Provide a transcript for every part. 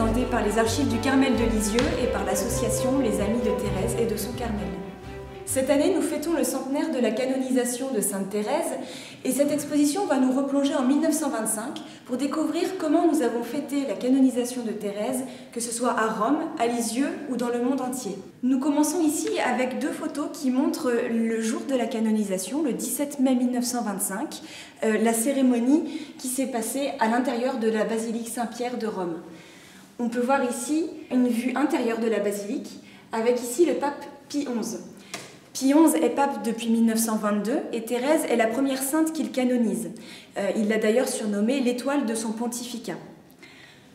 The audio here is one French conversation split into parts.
présenté par les archives du Carmel de Lisieux et par l'association Les Amis de Thérèse et de son Carmel. Cette année, nous fêtons le centenaire de la canonisation de Sainte Thérèse et cette exposition va nous replonger en 1925 pour découvrir comment nous avons fêté la canonisation de Thérèse, que ce soit à Rome, à Lisieux ou dans le monde entier. Nous commençons ici avec deux photos qui montrent le jour de la canonisation, le 17 mai 1925, la cérémonie qui s'est passée à l'intérieur de la basilique Saint-Pierre de Rome. On peut voir ici une vue intérieure de la basilique avec ici le pape Pie XI. Pie XI est pape depuis 1922 et Thérèse est la première sainte qu'il canonise. Il l'a d'ailleurs surnommée l'étoile de son pontificat.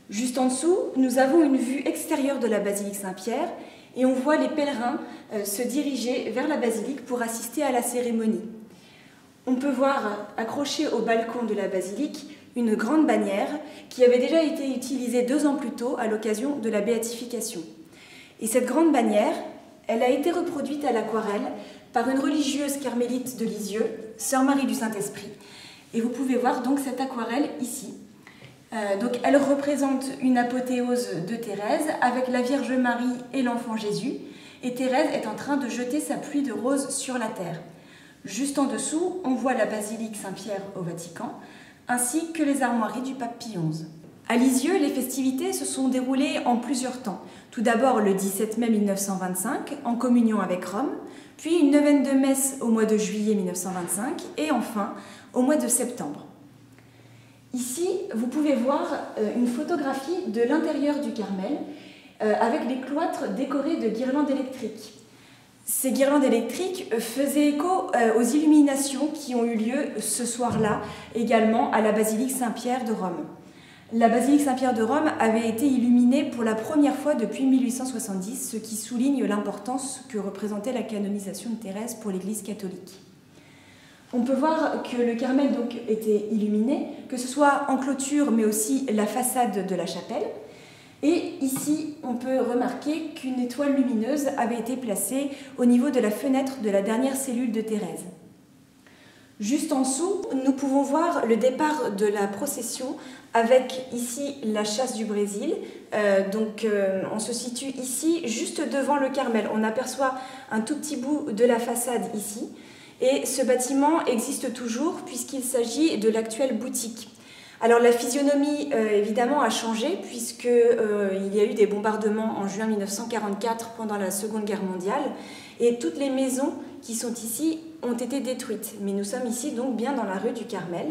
Juste en dessous, nous avons une vue extérieure de la basilique Saint-Pierre et on voit les pèlerins se diriger vers la basilique pour assister à la cérémonie. On peut voir accrochée au balcon de la basilique une grande bannière qui avait déjà été utilisée 2 ans plus tôt à l'occasion de la béatification. Et cette grande bannière, elle a été reproduite à l'aquarelle par une religieuse carmélite de Lisieux, Sœur Marie du Saint-Esprit. Et vous pouvez voir donc cette aquarelle ici. Donc elle représente une apothéose de Thérèse avec la Vierge Marie et l'enfant Jésus. Et Thérèse est en train de jeter sa pluie de roses sur la terre. Juste en dessous, on voit la basilique Saint-Pierre au Vatican, ainsi que les armoiries du pape Pie XI. À Lisieux, les festivités se sont déroulées en plusieurs temps. Tout d'abord le 17 mai 1925, en communion avec Rome, puis une neuvaine de messe au mois de juillet 1925 et enfin au mois de septembre. Ici, vous pouvez voir une photographie de l'intérieur du Carmel avec les cloîtres décorés de guirlandes électriques. Ces guirlandes électriques faisaient écho aux illuminations qui ont eu lieu ce soir-là, également à la basilique Saint-Pierre de Rome. La basilique Saint-Pierre de Rome avait été illuminée pour la première fois depuis 1870, ce qui souligne l'importance que représentait la canonisation de Thérèse pour l'Église catholique. On peut voir que le Carmel donc était illuminé, que ce soit en clôture mais aussi la façade de la chapelle. Et ici, on peut remarquer qu'une étoile lumineuse avait été placée au niveau de la fenêtre de la dernière cellule de Thérèse. Juste en dessous, nous pouvons voir le départ de la procession avec ici la chasse du Brésil. On se situe ici, juste devant le Carmel. On aperçoit un tout petit bout de la façade ici. Et ce bâtiment existe toujours puisqu'il s'agit de l'actuelle boutique. Alors la physionomie évidemment a changé puisqu'il y a eu des bombardements en juin 1944 pendant la Seconde Guerre mondiale et toutes les maisons qui sont ici ont été détruites. Mais nous sommes ici donc bien dans la rue du Carmel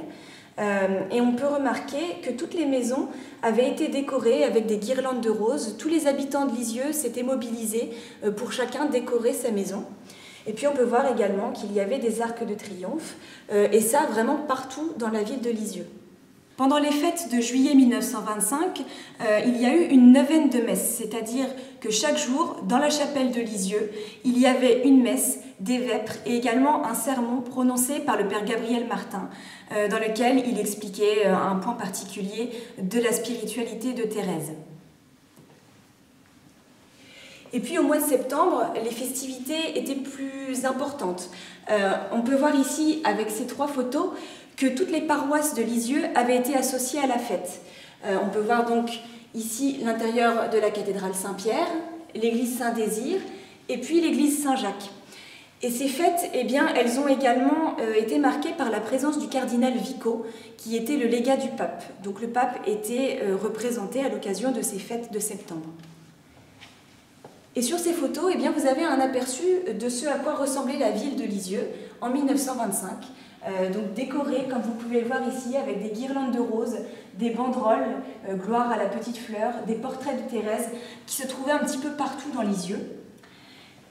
et on peut remarquer que toutes les maisons avaient été décorées avec des guirlandes de roses. Tous les habitants de Lisieux s'étaient mobilisés pour chacun décorer sa maison. Et puis on peut voir également qu'il y avait des arcs de triomphe et ça vraiment partout dans la ville de Lisieux. Pendant les fêtes de juillet 1925, il y a eu une neuvaine de messe, c'est-à-dire que chaque jour, dans la chapelle de Lisieux, il y avait une messe, des vêpres et également un sermon prononcé par le père Gabriel Martin, dans lequel il expliquait un point particulier de la spiritualité de Thérèse. Et puis au mois de septembre, les festivités étaient plus importantes. On peut voir ici, avec ces 3 photos, que toutes les paroisses de Lisieux avaient été associées à la fête. On peut voir donc ici l'intérieur de la cathédrale Saint-Pierre, l'église Saint-Désir et puis l'église Saint-Jacques. Et ces fêtes, eh bien, elles ont également été marquées par la présence du cardinal Vico, qui était le légat du pape. Donc le pape était représenté à l'occasion de ces fêtes de septembre. Et sur ces photos, eh bien, vous avez un aperçu de ce à quoi ressemblait la ville de Lisieux en 1925. Donc décorée, comme vous pouvez le voir ici, avec des guirlandes de roses, des banderoles, gloire à la petite fleur, des portraits de Thérèse qui se trouvaient un petit peu partout dans Lisieux.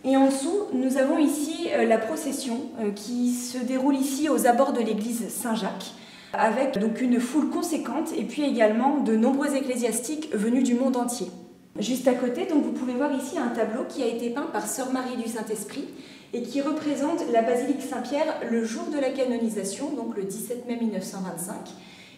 Et en dessous, nous avons ici la procession qui se déroule ici aux abords de l'église Saint-Jacques, avec donc une foule conséquente et puis également de nombreux ecclésiastiques venus du monde entier. Juste à côté, donc, vous pouvez voir ici un tableau qui a été peint par Sœur Marie du Saint-Esprit et qui représente la basilique Saint-Pierre le jour de la canonisation, donc le 17 mai 1925.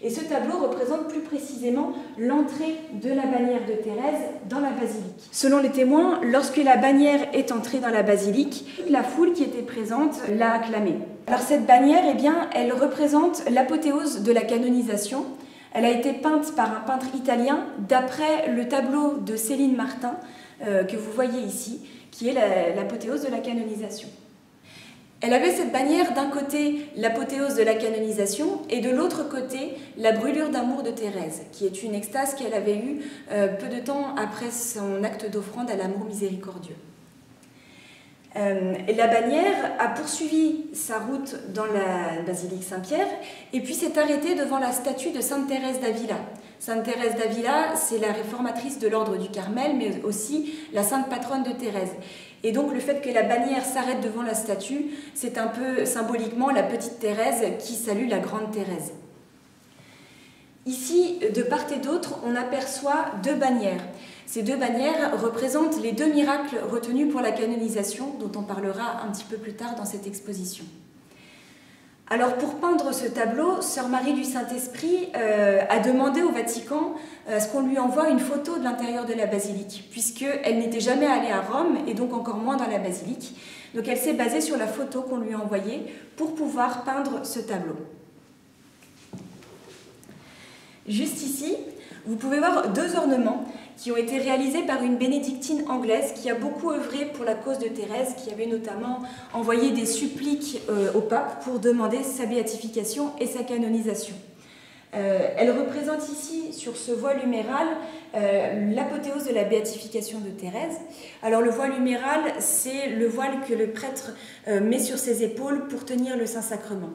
Et ce tableau représente plus précisément l'entrée de la bannière de Thérèse dans la basilique. Selon les témoins, lorsque la bannière est entrée dans la basilique, toute la foule qui était présente l'a acclamée. Alors cette bannière, eh bien, elle représente l'apothéose de la canonisation, Elle a été peinte par un peintre italien d'après le tableau de Céline Martin que vous voyez ici, qui est l'apothéose de la canonisation. Elle avait cette bannière d'un côté l'apothéose de la canonisation et de l'autre côté la brûlure d'amour de Thérèse, qui est une extase qu'elle avait eue peu de temps après son acte d'offrande à l'amour miséricordieux. La bannière a poursuivi sa route dans la basilique Saint-Pierre et puis s'est arrêtée devant la statue de Sainte Thérèse d'Avila. Sainte Thérèse d'Avila, c'est la réformatrice de l'ordre du Carmel, mais aussi la sainte patronne de Thérèse. Et donc le fait que la bannière s'arrête devant la statue, c'est un peu symboliquement la petite Thérèse qui salue la grande Thérèse. Ici, de part et d'autre, on aperçoit deux bannières. Ces deux bannières représentent les deux miracles retenus pour la canonisation, dont on parlera un petit peu plus tard dans cette exposition. Alors pour peindre ce tableau, Sœur Marie du Saint-Esprit a demandé au Vatican à ce qu'on lui envoie une photo de l'intérieur de la basilique, puisqu'elle n'était jamais allée à Rome et donc encore moins dans la basilique. Donc elle s'est basée sur la photo qu'on lui a envoyée pour pouvoir peindre ce tableau. Juste ici, vous pouvez voir deux ornements qui ont été réalisés par une bénédictine anglaise qui a beaucoup œuvré pour la cause de Thérèse, qui avait notamment envoyé des suppliques au pape pour demander sa béatification et sa canonisation. Elle représente ici, sur ce voile huméral, l'apothéose de la béatification de Thérèse. Alors le voile huméral, c'est le voile que le prêtre met sur ses épaules pour tenir le Saint-Sacrement.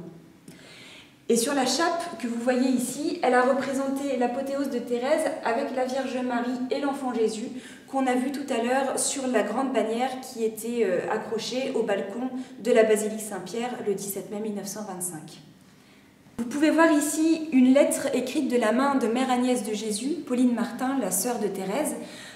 Et sur la chape que vous voyez ici, elle a représenté l'apothéose de Thérèse avec la Vierge Marie et l'Enfant Jésus qu'on a vu tout à l'heure sur la grande bannière qui était accrochée au balcon de la basilique Saint-Pierre le 17 mai 1925. Vous pouvez voir ici une lettre écrite de la main de Mère Agnès de Jésus, Pauline Martin, la sœur de Thérèse,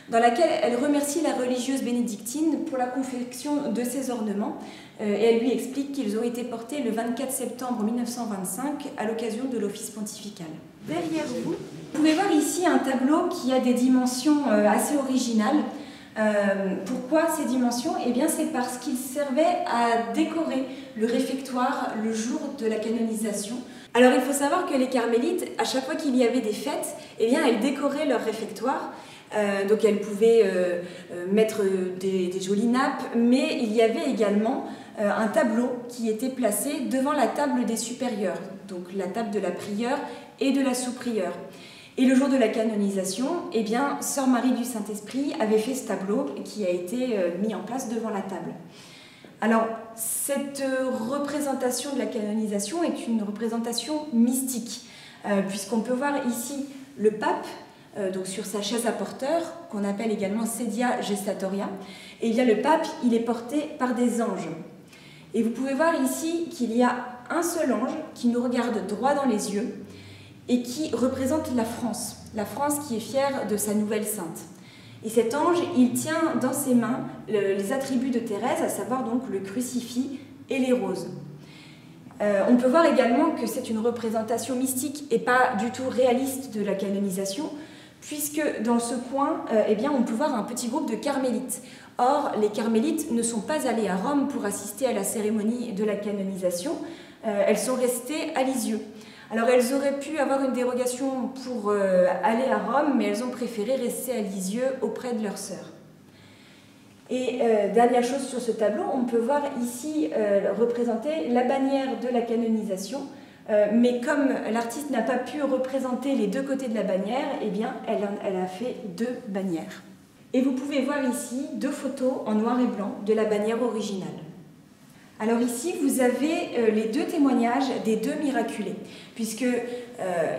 dans laquelle elle remercie la religieuse bénédictine pour la confection de ces ornements et elle lui explique qu'ils ont été portés le 24 septembre 1925 à l'occasion de l'office pontifical. Derrière vous, vous pouvez voir ici un tableau qui a des dimensions assez originales. Pourquoi ces dimensions? Eh bien, c'est parce qu'il servait à décorer le réfectoire le jour de la canonisation. Alors, il faut savoir que les carmélites, à chaque fois qu'il y avait des fêtes, eh bien, elles décoraient leur réfectoire. Donc elles pouvaient mettre des jolies nappes, mais il y avait également un tableau qui était placé devant la table des supérieurs, donc la table de la prieure et de la sous-prieure. Et le jour de la canonisation, eh bien, Sœur Marie du Saint-Esprit avait fait ce tableau qui a été mis en place devant la table. Alors, cette représentation de la canonisation est une représentation mystique, puisqu'on peut voir ici le pape, donc sur sa chaise à porteur, qu'on appelle également sedia gestatoria, et bien le pape, il est porté par des anges. Et vous pouvez voir ici qu'il y a un seul ange qui nous regarde droit dans les yeux et qui représente la France qui est fière de sa nouvelle sainte. Et cet ange, il tient dans ses mains les attributs de Thérèse, à savoir donc le crucifix et les roses. On peut voir également que c'est une représentation mystique et pas du tout réaliste de la canonisation, puisque dans ce coin, eh bien, on peut voir un petit groupe de carmélites. Or, les carmélites ne sont pas allées à Rome pour assister à la cérémonie de la canonisation, elles sont restées à Lisieux. Alors, elles auraient pu avoir une dérogation pour aller à Rome, mais elles ont préféré rester à Lisieux auprès de leur sœur. Et dernière chose sur ce tableau, on peut voir ici représenter la bannière de la canonisation, mais comme l'artiste n'a pas pu représenter les deux côtés de la bannière, eh bien, elle a fait deux bannières. Et vous pouvez voir ici deux photos en noir et blanc de la bannière originale. Alors ici, vous avez les deux témoignages des deux miraculés, puisque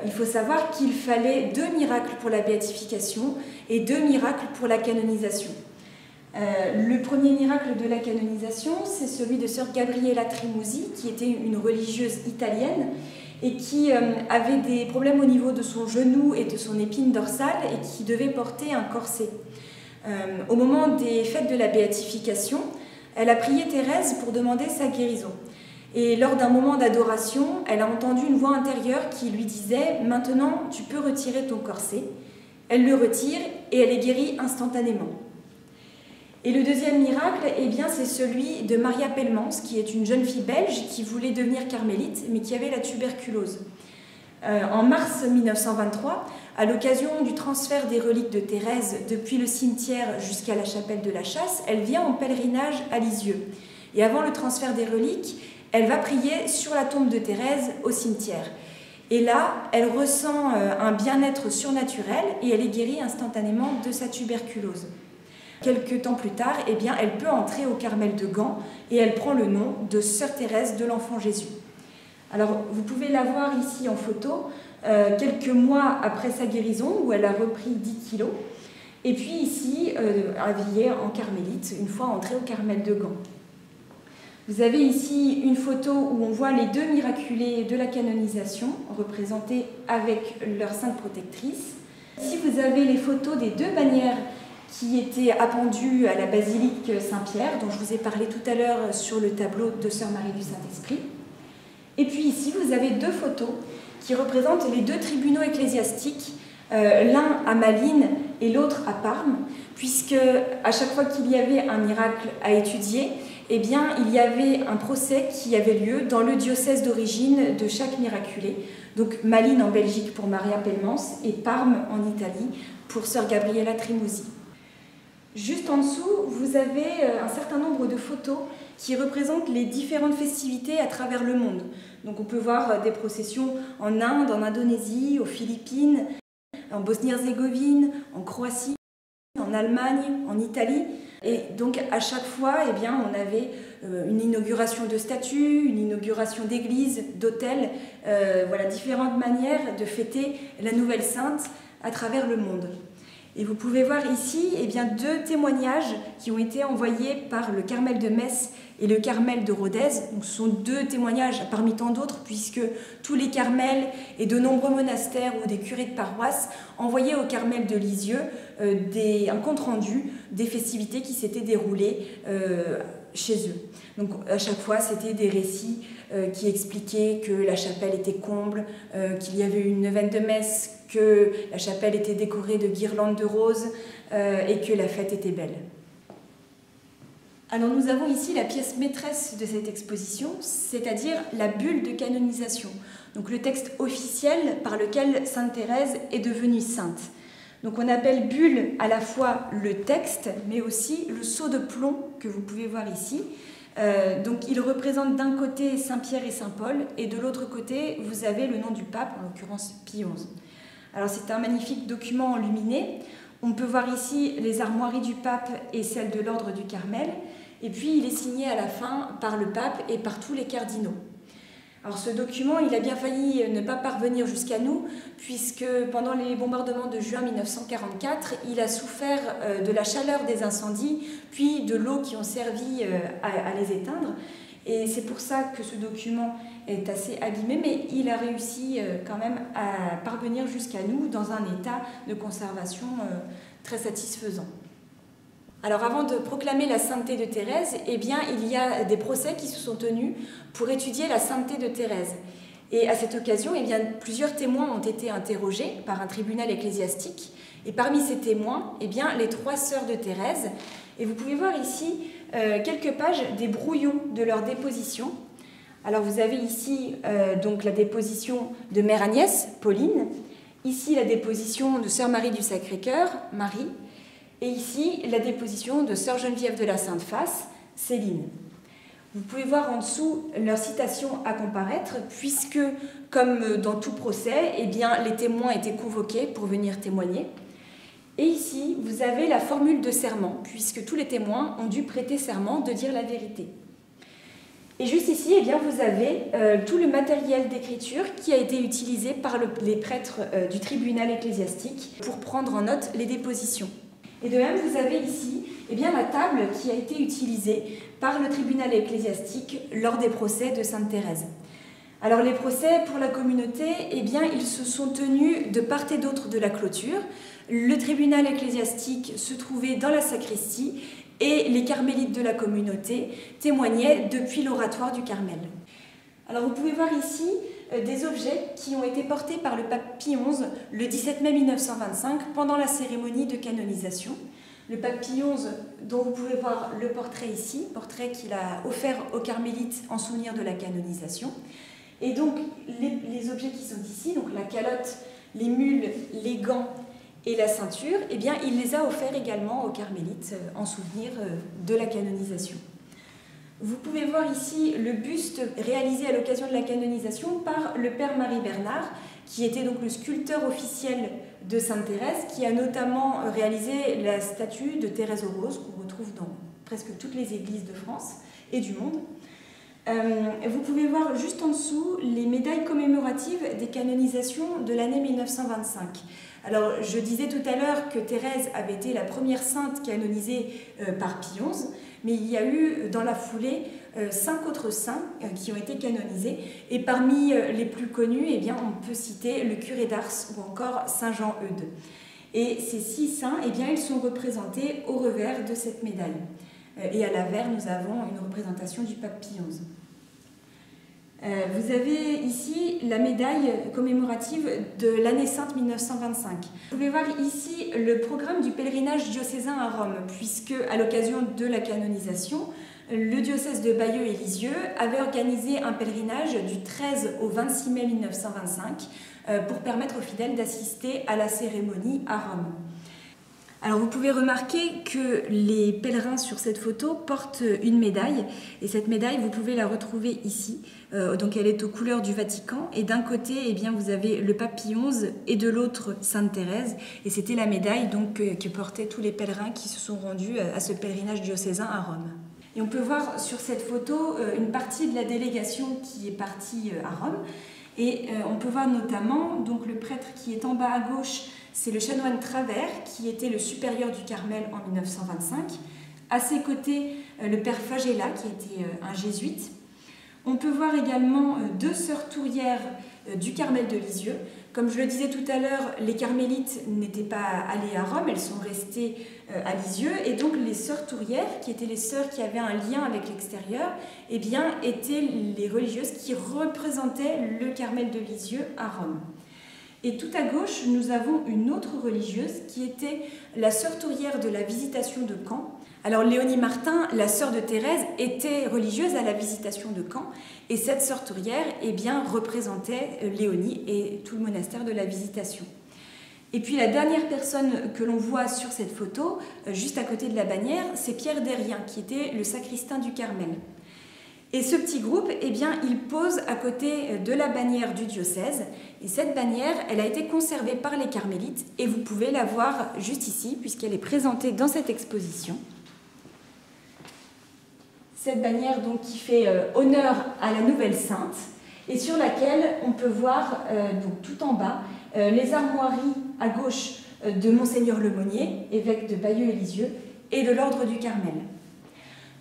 il faut savoir qu'il fallait deux miracles pour la béatification et deux miracles pour la canonisation. Le premier miracle de la canonisation, c'est celui de sœur Gabriella Trimusi, qui était une religieuse italienne et qui avait des problèmes au niveau de son genou et de son épine dorsale et qui devait porter un corset. Au moment des fêtes de la béatification, elle a prié Thérèse pour demander sa guérison. Et lors d'un moment d'adoration, elle a entendu une voix intérieure qui lui disait « Maintenant, tu peux retirer ton corset ». Elle le retire et elle est guérie instantanément. Et le deuxième miracle, eh bien, c'est celui de Maria Pellemans, qui est une jeune fille belge qui voulait devenir carmélite, mais qui avait la tuberculose. En mars 1923, à l'occasion du transfert des reliques de Thérèse depuis le cimetière jusqu'à la chapelle de la Chasse, elle vient en pèlerinage à Lisieux. Et avant le transfert des reliques, elle va prier sur la tombe de Thérèse au cimetière. Et là, elle ressent un bien-être surnaturel et elle est guérie instantanément de sa tuberculose. Quelques temps plus tard, eh bien, elle peut entrer au Carmel de Gand et elle prend le nom de Sœur Thérèse de l'Enfant Jésus. Alors, vous pouvez la voir ici en photo, quelques mois après sa guérison, où elle a repris 10 kilos. Et puis ici, habillée en carmélite, une fois entrée au Carmel de Gand. Vous avez ici une photo où on voit les deux miraculés de la canonisation, représentés avec leur sainte protectrice. Ici, vous avez les photos des deux bannières qui étaient appendues à la basilique Saint-Pierre, dont je vous ai parlé tout à l'heure sur le tableau de Sœur Marie du Saint-Esprit. Et puis ici, vous avez deux photos qui représentent les deux tribunaux ecclésiastiques, l'un à Malines et l'autre à Parme, puisque à chaque fois qu'il y avait un miracle à étudier, eh bien, il y avait un procès qui avait lieu dans le diocèse d'origine de chaque miraculé. Donc Malines en Belgique pour Maria Pelmans et Parme en Italie pour Sœur Gabriella Trimousi. Juste en dessous, vous avez un certain nombre de photos qui représentent les différentes festivités à travers le monde. Donc on peut voir des processions en Inde, en Indonésie, aux Philippines, en Bosnie-Herzégovine, en Croatie, en Allemagne, en Italie. Et donc à chaque fois, eh bien, on avait une inauguration de statues, une inauguration d'églises, d'hôtels, voilà, différentes manières de fêter la nouvelle sainte à travers le monde. Et vous pouvez voir ici eh bien, deux témoignages qui ont été envoyés par le Carmel de Metz et le Carmel de Rodez. Donc, ce sont deux témoignages parmi tant d'autres, puisque tous les Carmels et de nombreux monastères ou des curés de paroisse envoyaient au Carmel de Lisieux un compte-rendu des festivités qui s'étaient déroulées chez eux. Donc à chaque fois, c'était des récits qui expliquaient que la chapelle était comble, qu'il y avait une neuvaine de messe, que la chapelle était décorée de guirlandes de roses et que la fête était belle. Alors nous avons ici la pièce maîtresse de cette exposition, c'est-à-dire la bulle de canonisation, donc le texte officiel par lequel Sainte Thérèse est devenue sainte. Donc on appelle bulle à la fois le texte, mais aussi le sceau de plomb que vous pouvez voir ici. Donc il représente d'un côté Saint-Pierre et Saint-Paul, et de l'autre côté, vous avez le nom du pape, en l'occurrence Pie XI. Alors c'est un magnifique document enluminé. On peut voir ici les armoiries du pape et celles de l'ordre du Carmel. Et puis il est signé à la fin par le pape et par tous les cardinaux. Alors ce document, il a bien failli ne pas parvenir jusqu'à nous, puisque pendant les bombardements de juin 1944, il a souffert de la chaleur des incendies, puis de l'eau qui ont servi à les éteindre. Et c'est pour ça que ce document est assez abîmé, mais il a réussi quand même à parvenir jusqu'à nous dans un état de conservation très satisfaisant. Alors avant de proclamer la sainteté de Thérèse, eh bien, il y a des procès qui se sont tenus pour étudier la sainteté de Thérèse. Et à cette occasion, eh bien, plusieurs témoins ont été interrogés par un tribunal ecclésiastique. Et parmi ces témoins, eh bien, les trois sœurs de Thérèse. Et vous pouvez voir ici quelques pages des brouillons de leur déposition. Alors vous avez ici donc la déposition de Mère Agnès, Pauline. Ici la déposition de Sœur Marie du Sacré-Cœur, Marie. Et ici, la déposition de Sœur Geneviève de la Sainte Face, Céline. Vous pouvez voir en dessous leur citation à comparaître, puisque, comme dans tout procès, eh bien, les témoins étaient convoqués pour venir témoigner. Et ici, vous avez la formule de serment, puisque tous les témoins ont dû prêter serment de dire la vérité. Et juste ici, eh bien, vous avez tout le matériel d'écriture qui a été utilisé par les prêtres du tribunal ecclésiastique pour prendre en note les dépositions. Et de même, vous avez ici eh bien, la table qui a été utilisée par le tribunal ecclésiastique lors des procès de Sainte Thérèse. Alors les procès pour la communauté, eh bien, ils se sont tenus de part et d'autre de la clôture. Le tribunal ecclésiastique se trouvait dans la sacristie et les carmélites de la communauté témoignaient depuis l'oratoire du Carmel. Alors vous pouvez voir ici des objets qui ont été portés par le pape Pie XI le 17 mai 1925 pendant la cérémonie de canonisation. Le pape Pie XI, dont vous pouvez voir le portrait ici, portrait qu'il a offert aux carmélites en souvenir de la canonisation. Et donc les objets qui sont ici, donc la calotte, les mules, les gants et la ceinture, eh bien, il les a offerts également aux carmélites en souvenir de la canonisation. Vous pouvez voir ici le buste réalisé à l'occasion de la canonisation par le père Marie Bernard, qui était donc le sculpteur officiel de Sainte Thérèse, qui a notamment réalisé la statue de Thérèse aux Roses, qu'on retrouve dans presque toutes les églises de France et du monde. Vous pouvez voir juste en dessous les médailles commémoratives des canonisations de l'année 1925. Alors, je disais tout à l'heure que Thérèse avait été la première sainte canonisée par Pie XI, mais il y a eu dans la foulée 5 autres saints qui ont été canonisés. Et parmi les plus connus, eh bien, on peut citer le curé d'Ars ou encore Saint Jean Eudes. Et ces 6 saints, eh bien, ils sont représentés au revers de cette médaille. Et à l'avers, nous avons une représentation du pape Pie XI. Vous avez ici la médaille commémorative de l'année sainte 1925. Vous pouvez voir ici le programme du pèlerinage diocésain à Rome, puisque à l'occasion de la canonisation, le diocèse de Bayeux et Lisieux avait organisé un pèlerinage du 13 au 26 mai 1925 pour permettre aux fidèles d'assister à la cérémonie à Rome. Alors vous pouvez remarquer que les pèlerins sur cette photo portent une médaille, et cette médaille vous pouvez la retrouver ici. Donc elle est aux couleurs du Vatican, et d'un côté eh bien, vous avez le pape Pie XI et de l'autre Sainte Thérèse, et c'était la médaille donc, que portaient tous les pèlerins qui se sont rendus à ce pèlerinage diocésain à Rome. Et on peut voir sur cette photo une partie de la délégation qui est partie à Rome, et on peut voir notamment donc, le prêtre qui est en bas à gauche. C'est le chanoine Travers, qui était le supérieur du Carmel en 1925. À ses côtés, le père Fagella, qui était un jésuite. On peut voir également 2 sœurs tourières du Carmel de Lisieux. Comme je le disais tout à l'heure, les carmélites n'étaient pas allées à Rome, elles sont restées à Lisieux. Et donc les sœurs tourières, qui étaient les sœurs qui avaient un lien avec l'extérieur, eh bien, étaient les religieuses qui représentaient le Carmel de Lisieux à Rome. Et tout à gauche, nous avons une autre religieuse qui était la sœur tourière de la Visitation de Caen. Alors Léonie Martin, la sœur de Thérèse, était religieuse à la Visitation de Caen, et cette sœur tourière eh bien, représentait Léonie et tout le monastère de la Visitation. Et puis la dernière personne que l'on voit sur cette photo, juste à côté de la bannière, c'est Pierre Derrien, qui était le sacristain du Carmel. Et ce petit groupe, eh bien, il pose à côté de la bannière du diocèse. Et cette bannière, elle a été conservée par les carmélites et vous pouvez la voir juste ici puisqu'elle est présentée dans cette exposition. Cette bannière donc, qui fait honneur à la nouvelle sainte et sur laquelle on peut voir donc, tout en bas les armoiries à gauche de Monseigneur Lemonnier, évêque de Bayeux et Lisieux, et de l'ordre du Carmel.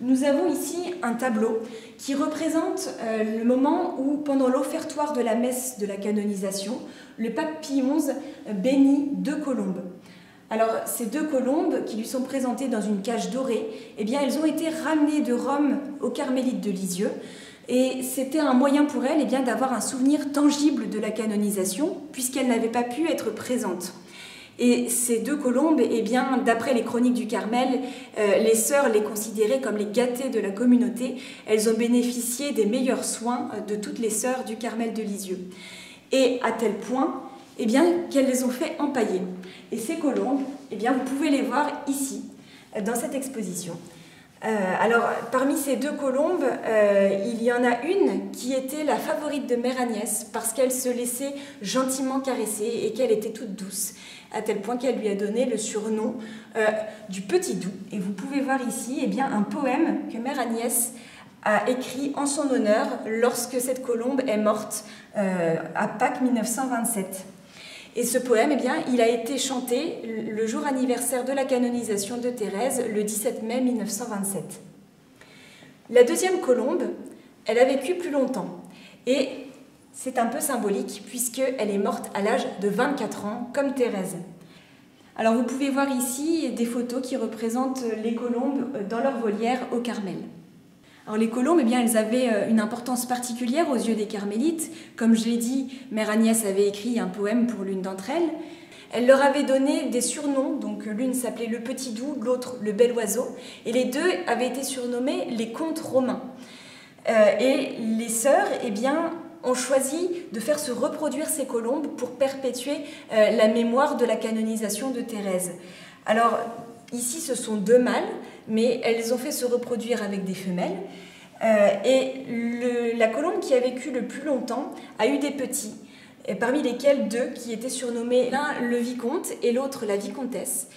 Nous avons ici un tableau qui représente le moment où, pendant l'offertoire de la messe de la canonisation, le pape Pie XI bénit 2 colombes. Alors, ces 2 colombes, qui lui sont présentées dans une cage dorée, eh bien, elles ont été ramenées de Rome aux carmélites de Lisieux, et c'était un moyen pour elles eh bien, d'avoir un souvenir tangible de la canonisation, puisqu'elles n'avaient pas pu être présentes. Et ces 2 colombes, eh bien, d'après les chroniques du Carmel, les sœurs les considéraient comme les gâtées de la communauté. Elles ont bénéficié des meilleurs soins de toutes les sœurs du Carmel de Lisieux. Et à tel point eh bien, qu'elles les ont fait empailler. Et ces colombes, eh bien, vous pouvez les voir ici, dans cette exposition. Alors, parmi ces 2 colombes, il y en a une qui était la favorite de Mère Agnès parce qu'elle se laissait gentiment caresser et qu'elle était toute douce, à tel point qu'elle lui a donné le surnom du Petit Doux. Et vous pouvez voir ici eh bien, un poème que Mère Agnès a écrit en son honneur lorsque cette colombe est morte à Pâques 1927. Et ce poème, eh bien, il a été chanté le jour anniversaire de la canonisation de Thérèse, le 17 mai 1927. La 2e colombe, elle a vécu plus longtemps. Et c'est un peu symbolique, puisqu'elle est morte à l'âge de 24 ans, comme Thérèse. Alors vous pouvez voir ici des photos qui représentent les colombes dans leur volière au Carmel. Alors les colombes, eh bien, elles avaient une importance particulière aux yeux des carmélites. Comme je l'ai dit, Mère Agnès avait écrit un poème pour l'une d'entre elles. Elle leur avait donné des surnoms, donc l'une s'appelait le Petit Doux, l'autre le Bel Oiseau, et les 2 avaient été surnommés les comtes romains. Et les sœurs, eh bien, ont choisi de faire se reproduire ces colombes pour perpétuer la mémoire de la canonisation de Thérèse. Alors, ici, ce sont 2 mâles, mais elles ont fait se reproduire avec des femelles. La colombe qui a vécu le plus longtemps a eu des petits, parmi lesquels 2 qui étaient surnommés l'un le vicomte et l'autre la vicomtesse.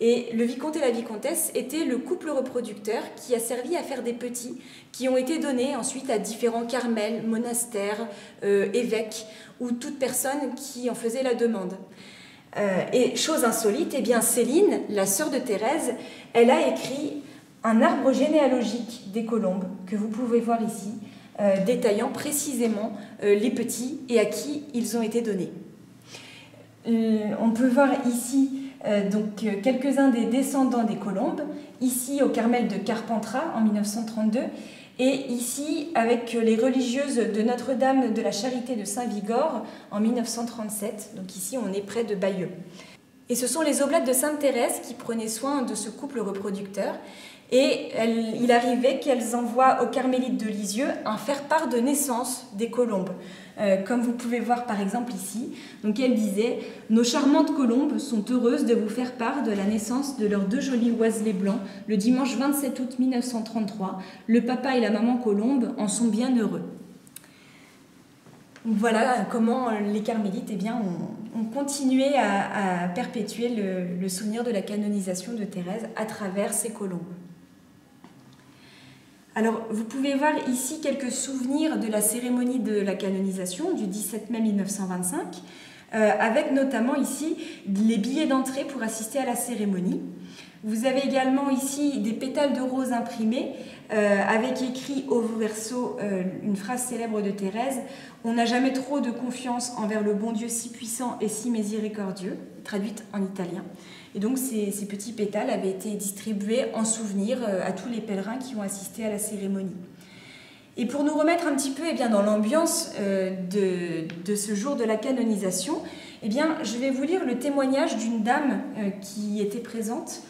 Et le vicomte et la vicomtesse étaient le couple reproducteur qui a servi à faire des petits qui ont été donnés ensuite à différents carmels, monastères, évêques ou toute personne qui en faisait la demande. Et chose insolite, eh bien Céline, la sœur de Thérèse, elle a écrit un arbre généalogique des colombes que vous pouvez voir ici, détaillant précisément les petits et à qui ils ont été donnés. On peut voir ici quelques-uns des descendants des colombes, ici au Carmel de Carpentras en 1932, et ici avec les religieuses de Notre-Dame de la Charité de Saint-Vigor en 1937, donc ici on est près de Bayeux. Et ce sont les oblates de Sainte-Thérèse qui prenaient soin de ce couple reproducteur, et il arrivait qu'elles envoient aux carmélites de Lisieux un faire-part de naissance des colombes. Comme vous pouvez voir par exemple ici, donc elle disait « Nos charmantes colombes sont heureuses de vous faire part de la naissance de leurs 2 jolis oiselets blancs le dimanche 27 août 1933. Le papa et la maman colombe en sont bien heureux. » Voilà comment les carmélites ont continué à perpétuer le souvenir de la canonisation de Thérèse à travers ces colombes. Alors, vous pouvez voir ici quelques souvenirs de la cérémonie de la canonisation du 17 mai 1925, avec notamment ici les billets d'entrée pour assister à la cérémonie. Vous avez également ici des pétales de rose imprimés, avec écrit au verso une phrase célèbre de Thérèse « On n'a jamais trop de confiance envers le bon Dieu si puissant et si miséricordieux », traduite en italien. Et donc ces petits pétales avaient été distribués en souvenir à tous les pèlerins qui ont assisté à la cérémonie. Et pour nous remettre un petit peu dans l'ambiance de ce jour de la canonisation, je vais vous lire le témoignage d'une dame qui était présente.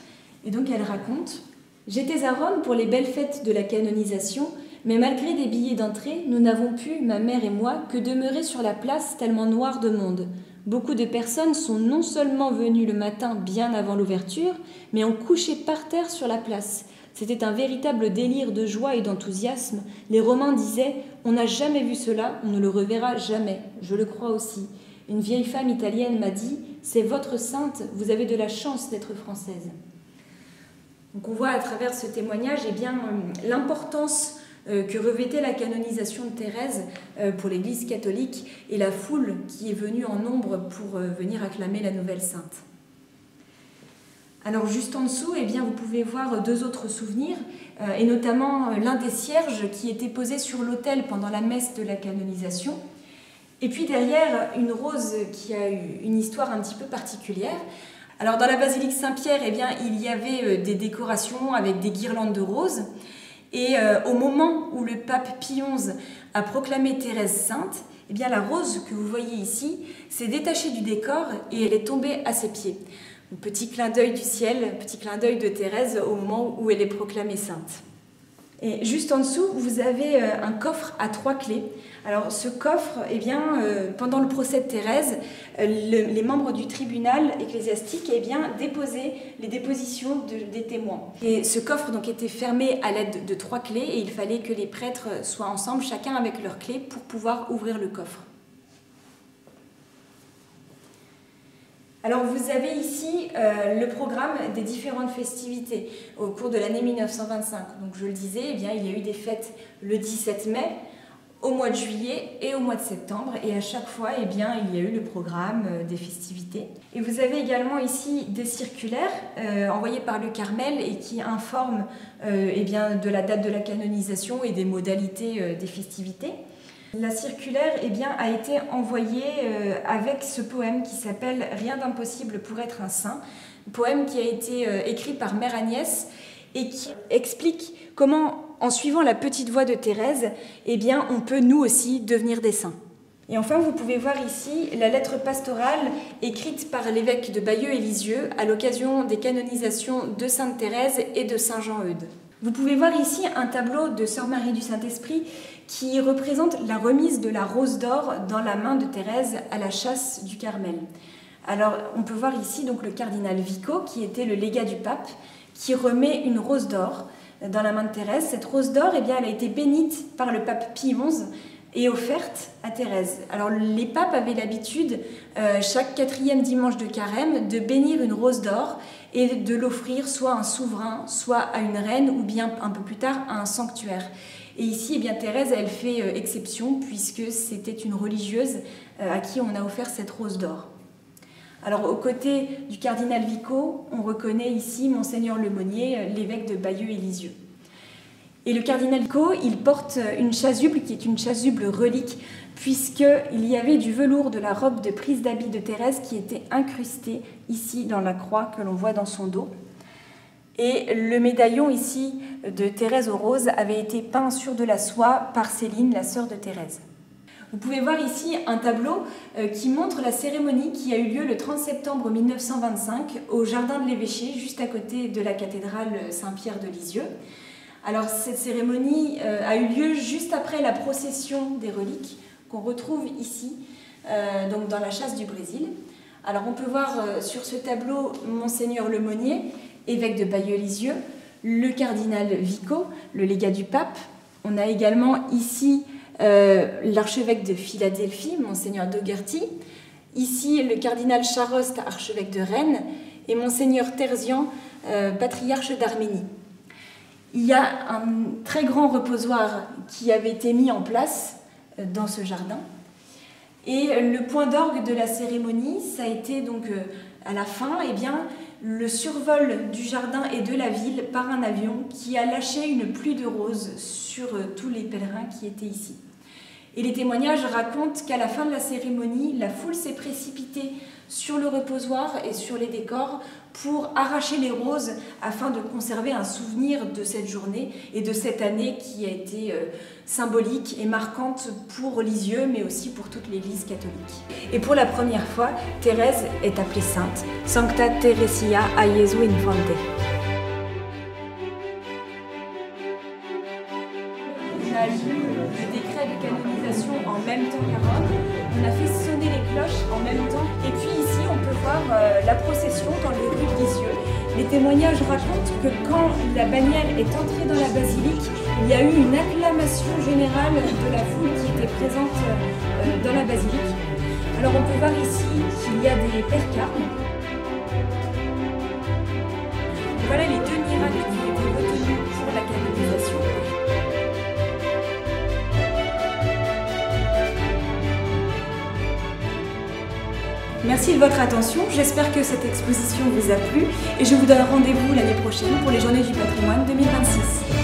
Et donc elle raconte « J'étais à Rome pour les belles fêtes de la canonisation, mais malgré des billets d'entrée, nous n'avons pu, ma mère et moi, que demeurer sur la place tellement noire de monde. Beaucoup de personnes sont non seulement venues le matin bien avant l'ouverture, mais ont couché par terre sur la place. C'était un véritable délire de joie et d'enthousiasme. Les Romains disaient « On n'a jamais vu cela, on ne le reverra jamais. » Je le crois aussi. Une vieille femme italienne m'a dit « C'est votre sainte, vous avez de la chance d'être française. » Donc on voit à travers ce témoignage l'importance que revêtait la canonisation de Thérèse pour l'Église catholique et la foule qui est venue en nombre pour venir acclamer la nouvelle sainte. Alors juste en dessous, vous pouvez voir 2 autres souvenirs, et notamment l'un des cierges qui était posé sur l'autel pendant la messe de la canonisation. Et puis derrière, une rose qui a eu une histoire un petit peu particulière. Alors dans la basilique Saint-Pierre, il y avait des décorations avec des guirlandes de roses. Et au moment où le pape Pie XI a proclamé Thérèse sainte, la rose que vous voyez ici s'est détachée du décor et elle est tombée à ses pieds. Un petit clin d'œil du ciel, petit clin d'œil de Thérèse au moment où elle est proclamée sainte. Et juste en dessous, vous avez un coffre à 3 clés. Alors ce coffre, pendant le procès de Thérèse, les membres du tribunal ecclésiastique déposaient les dépositions des témoins. Et ce coffre était fermé à l'aide de 3 clés et il fallait que les prêtres soient ensemble, chacun avec leurs clés, pour pouvoir ouvrir le coffre. Alors vous avez ici le programme des différentes festivités au cours de l'année 1925. Donc je le disais, il y a eu des fêtes le 17 mai, au mois de juillet et au mois de septembre. Et à chaque fois, il y a eu le programme des festivités. Et vous avez également ici des circulaires envoyés par le Carmel et qui informent de la date de la canonisation et des modalités des festivités. La circulaire a été envoyée avec ce poème qui s'appelle « Rien d'impossible pour être un saint », poème qui a été écrit par Mère Agnès et qui explique comment, en suivant la petite voie de Thérèse, on peut nous aussi devenir des saints. Et enfin, vous pouvez voir ici la lettre pastorale écrite par l'évêque de Bayeux et Lisieux à l'occasion des canonisations de Sainte Thérèse et de Saint Jean-Eudes. Vous pouvez voir ici un tableau de Sœur Marie du Saint-Esprit qui représente la remise de la rose d'or dans la main de Thérèse à la chasse du Carmel. Alors on peut voir ici donc le cardinal Vico, qui était le légat du pape, qui remet une rose d'or dans la main de Thérèse. Cette rose d'or, eh bien, elle a été bénite par le pape Pie XI et offerte à Thérèse. Alors les papes avaient l'habitude, chaque 4e dimanche de carême, de bénir une rose d'or et de l'offrir soit à un souverain, soit à une reine, ou bien un peu plus tard à un sanctuaire. Et ici, eh bien, Thérèse, elle fait exception, puisque c'était une religieuse à qui on a offert cette rose d'or. Alors, aux côtés du cardinal Vico, on reconnaît ici Monseigneur Lemonnier, l'évêque de Bayeux et Lisieux. Et le cardinal Vico, il porte une chasuble qui est une chasuble relique, puisqu'il y avait du velours de la robe de prise d'habit de Thérèse qui était incrusté ici dans la croix que l'on voit dans son dos. Et le médaillon ici de Thérèse aux roses avait été peint sur de la soie par Céline, la sœur de Thérèse. Vous pouvez voir ici un tableau qui montre la cérémonie qui a eu lieu le 30 septembre 1925 au jardin de l'évêché, juste à côté de la cathédrale Saint-Pierre de Lisieux. Alors cette cérémonie a eu lieu juste après la procession des reliques qu'on retrouve ici, donc dans la chasse du Brésil. Alors on peut voir sur ce tableau Monseigneur Lemonnier, évêque de Bayeux-Lisieux, le cardinal Vico, le légat du pape. On a également ici l'archevêque de Philadelphie, Monseigneur Dougherty. Ici, le cardinal Charost, archevêque de Rennes, et Monseigneur Terzian, patriarche d'Arménie. Il y a un très grand reposoir qui avait été mis en place dans ce jardin. Et le point d'orgue de la cérémonie, ça a été donc à la fin, eh bien, le survol du jardin et de la ville par un avion qui a lâché une pluie de roses sur tous les pèlerins qui étaient ici. Et les témoignages racontent qu'à la fin de la cérémonie, la foule s'est précipitée sur le reposoir et sur les décors pour arracher les roses afin de conserver un souvenir de cette journée et de cette année qui a été symbolique et marquante pour Lisieux, mais aussi pour toute l'Église catholique. Et pour la première fois, Thérèse est appelée sainte, Sancta Teresia a Jesu Infante. On a lu le décret de canonisation en même temps qu'à Rome. On a fait sonner les cloches en même temps. Et puis ici, on peut voir la procession dans les rues de Lisieux. Les témoignages racontent que quand la bannière est entrée dans la basilique, il y a eu une acclamation générale de la foule qui était présente dans la basilique. Alors on peut voir ici qu'il y a des percarmes. Voilà les 2 miracles qui ont été retenus pour la canonisation. Merci de votre attention, j'espère que cette exposition vous a plu et je vous donne rendez-vous l'année prochaine pour les Journées du patrimoine 2026.